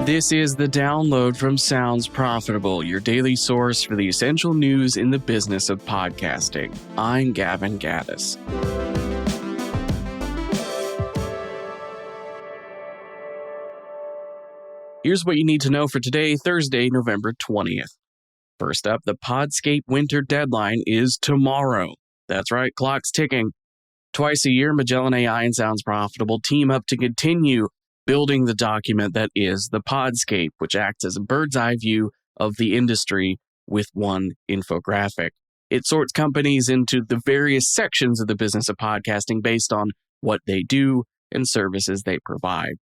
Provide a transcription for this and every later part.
This is the download from Sounds Profitable, your daily source for the essential news in the business of podcasting. I'm Gavin Gaddis. Here's what you need to know for today, Thursday, November 20th. First up, the Podscape winter deadline is tomorrow. That's right, clock's ticking. Twice a year, Magellan AI and Sounds Profitable team up to continue building the document that is the Podscape, which acts as a bird's eye view of the industry with one infographic. It sorts companies into the various sections of the business of podcasting based on what they do and services they provide.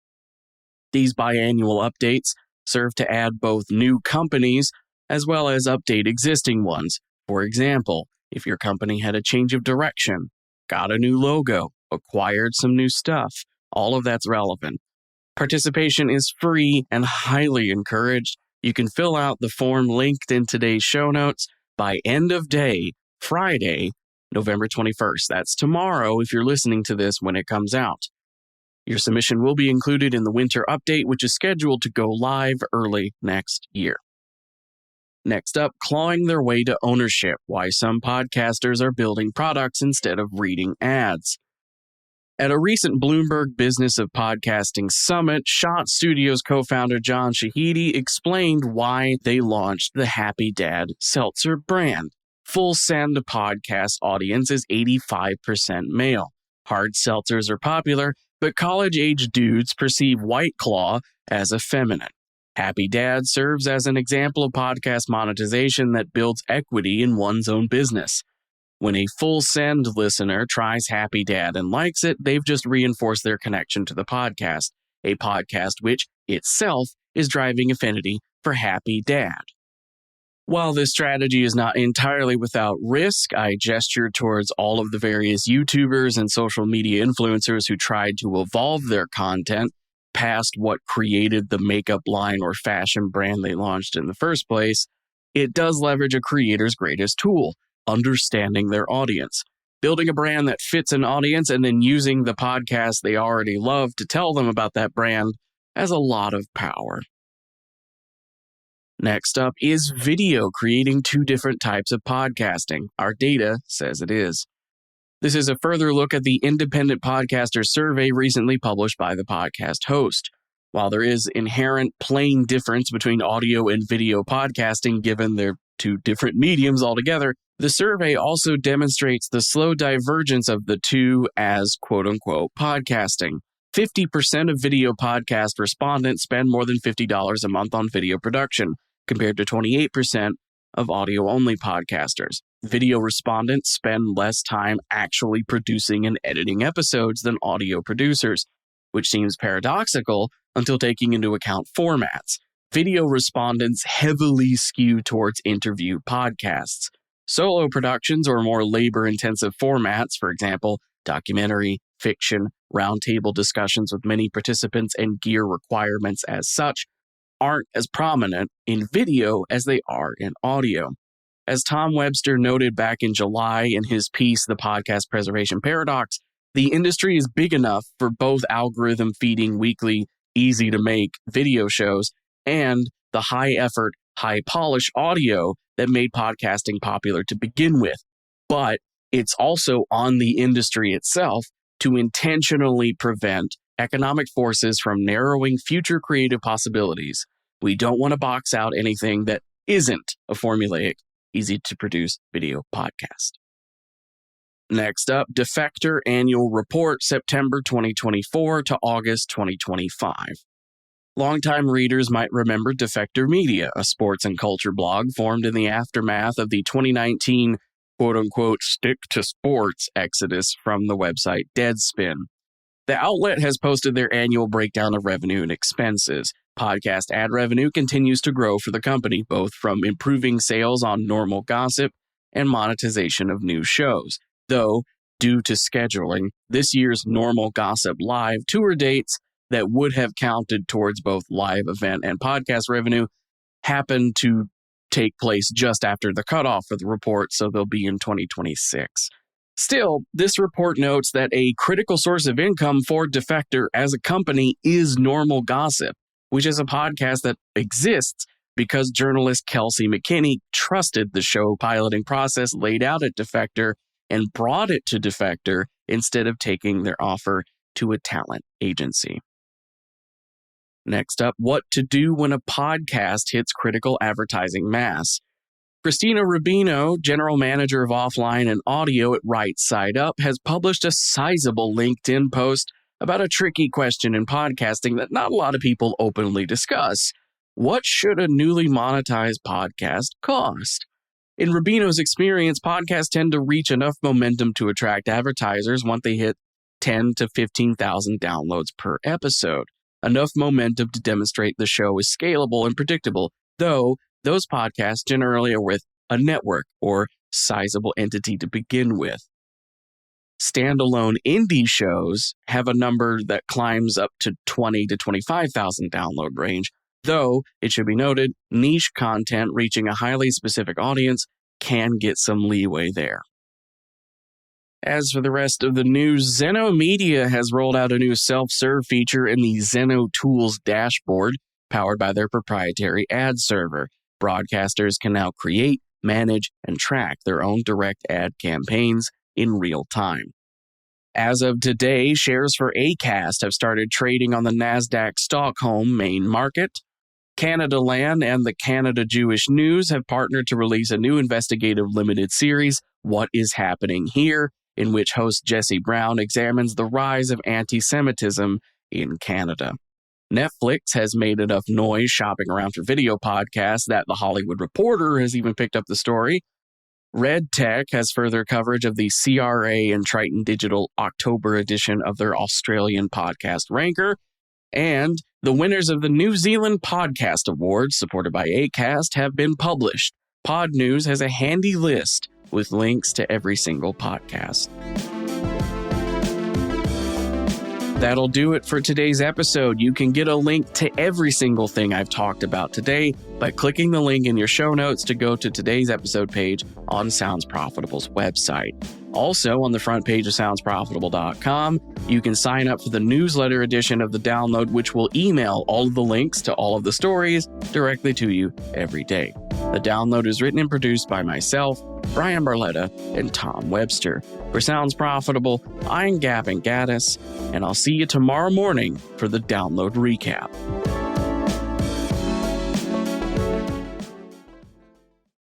These biannual updates serve to add both new companies as well as update existing ones. For example, if your company had a change of direction, got a new logo, acquired some new stuff, all of that's relevant. Participation is free and highly encouraged. You can fill out the form linked in today's show notes by end of day, Friday, November 21st. That's tomorrow if you're listening to this when it comes out. Your submission will be included in the winter update, which is scheduled to go live early next year. Next up, clawing their way to ownership, why some podcasters are building products instead of reading ads. At a recent Bloomberg Business of Podcasting Summit, Shot Studios co-founder John Shahidi explained why they launched the Happy Dad seltzer brand. Full Send podcast audience is 85% male. Hard seltzers are popular, but college-age dudes perceive White Claw as effeminate. Happy Dad serves as an example of podcast monetization that builds equity in one's own business. When a Full Send listener tries Happy Dad and likes it, they've just reinforced their connection to the podcast, a podcast which itself is driving affinity for Happy Dad. While this strategy is not entirely without risk, I gesture towards all of the various YouTubers and social media influencers who tried to evolve their content past what created the makeup line or fashion brand they launched in the first place. It does leverage a creator's greatest tool, understanding their audience. Building a brand that fits an audience and then using the podcast they already love to tell them about that brand has a lot of power. Next up is video, creating two different types of podcasting. Our data says it is. This is a further look at the Independent Podcaster Survey recently published by the podcast host. While there is inherent plain difference between audio and video podcasting, given they're two different mediums altogether, the survey also demonstrates the slow divergence of the two as quote-unquote podcasting. 50% of video podcast respondents spend more than $50 a month on video production, compared to 28% of audio-only podcasters. Video respondents spend less time actually producing and editing episodes than audio producers, which seems paradoxical until taking into account formats. Video respondents heavily skew towards interview podcasts. Solo productions or more labor-intensive formats, for example, documentary, fiction, roundtable discussions with many participants and gear requirements as such, aren't as prominent in video as they are in audio. As Tom Webster noted back in July in his piece, The Podcast Preservation Paradox, the industry is big enough for both algorithm-feeding weekly, easy-to-make video shows and the high-effort, high-polish audio that made podcasting popular to begin with. But it's also on the industry itself to intentionally prevent economic forces from narrowing future creative possibilities. We don't want to box out anything that isn't a formulaic, easy-to-produce video podcast. Next up, Defector Annual Report, September 2024 to August 2025. Longtime readers might remember Defector Media, a sports and culture blog formed in the aftermath of the 2019 quote-unquote stick-to-sports exodus from the website Deadspin. The outlet has posted their annual breakdown of revenue and expenses. Podcast ad revenue continues to grow for the company, both from improving sales on normal gossip and monetization of new shows. Though, due to scheduling, this year's Normal Gossip Live tour dates that would have counted towards both live event and podcast revenue happened to take place just after the cutoff for the report, so they'll be in 2026. Still, this report notes that a critical source of income for Defector as a company is normal gossip. which is a podcast that exists because journalist Kelsey McKinney trusted the show piloting process laid out at Defector and brought it to Defector instead of taking their offer to a talent agency. Next up, what to do when a podcast hits critical advertising mass. Christina Rubino, general manager of offline and audio at Right Side Up, has published a sizable LinkedIn post about a tricky question in podcasting that not a lot of people openly discuss. What should a newly monetized podcast cost? In Rubino's experience, podcasts tend to reach enough momentum to attract advertisers once they hit 10 to 15,000 downloads per episode. Enough momentum to demonstrate the show is scalable and predictable, though those podcasts generally are with a network or sizable entity to begin with. Standalone indie shows have a number that climbs up to 20 to 25,000 download range, though it should be noted, niche content reaching a highly specific audience can get some leeway there. As for the rest of the news, Zeno Media has rolled out a new self-serve feature in the Zeno Tools dashboard, powered by their proprietary ad server. Broadcasters can now create, manage, and track their own direct ad campaigns in real time. As of today, shares for Acast have started trading on the NASDAQ Stockholm main market. Canada Land and the Canada Jewish News have partnered to release a new investigative limited series, What is Happening Here?, in which host Jesse Brown examines the rise of anti-Semitism in Canada. Netflix has made enough noise shopping around for video podcasts that The Hollywood Reporter has even picked up the story. Red Tech has further coverage of the CRA and Triton Digital October edition of their Australian podcast ranker. And the winners of the New Zealand Podcast Awards, supported by Acast, have been published. Pod News has a handy list with links to every single podcast. That'll do it for today's episode. You can get a link to every single thing I've talked about today by clicking the link in your show notes to go to today's episode page on Sounds Profitable's website. Also, on the front page of soundsprofitable.com, you can sign up for the newsletter edition of the download, which will email all of the links to all of the stories directly to you every day. The download is written and produced by myself, Brian Barletta, and Tom Webster. For Sounds Profitable, I'm Gavin Gaddis, and I'll see you tomorrow morning for the download recap.